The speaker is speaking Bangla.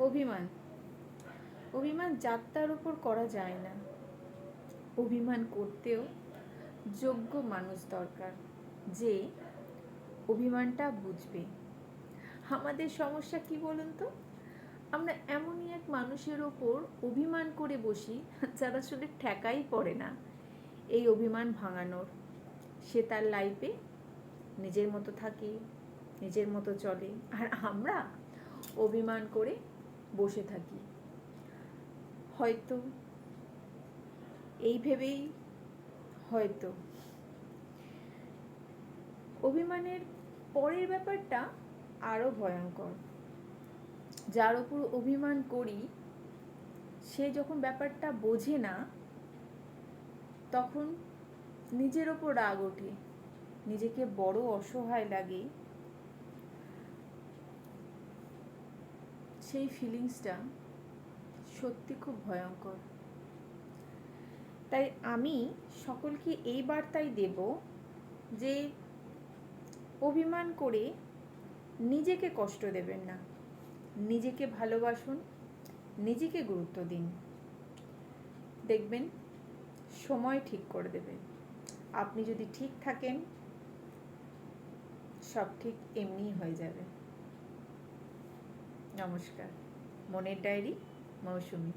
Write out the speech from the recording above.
অভিমান অভিমান যাত্রার উপর করা যায় না। অভিমান করতেও যোগ্য মানুষ দরকার, যে অভিমানটা বুঝবে। আমাদের সমস্যা কি বলুন তো, আমরা এমনই এক মানুষের ওপর অভিমান করে বসি যার আসলে ঠেকাই পড়ে না এই অভিমান ভাঙানোর। সে তার লাইফে নিজের মতো থাকে, নিজের মতো চলে, আর আমরা অভিমান করে বসে থাকি। হয়তো এই ভেবেই হয়তো অভিমানের পরের ব্যাপারটা আরও ভয়ঙ্কর। যার উপর অভিমান করি সে যখন ব্যাপারটা বোঝে না, তখন নিজের ওপর রাগ ওঠে, নিজেকে বড় অসহায় লাগে। সেই ফিলিংসটা সত্যি খুব ভয়ঙ্কর। তাই আমি সকলকে এই বার্তাই দেব যে অভিমান করে নিজেকে কষ্ট দেবেন না, নিজেকে ভালোবাসুন, নিজেকে গুরুত্ব দিন। দেখবেন সময় ঠিক করে দেবে। আপনি যদি ঠিক থাকেন, সব ঠিক এমনিই হয়ে যাবে। নমস্কার। মনের ডায়েরি, মৌসুমী।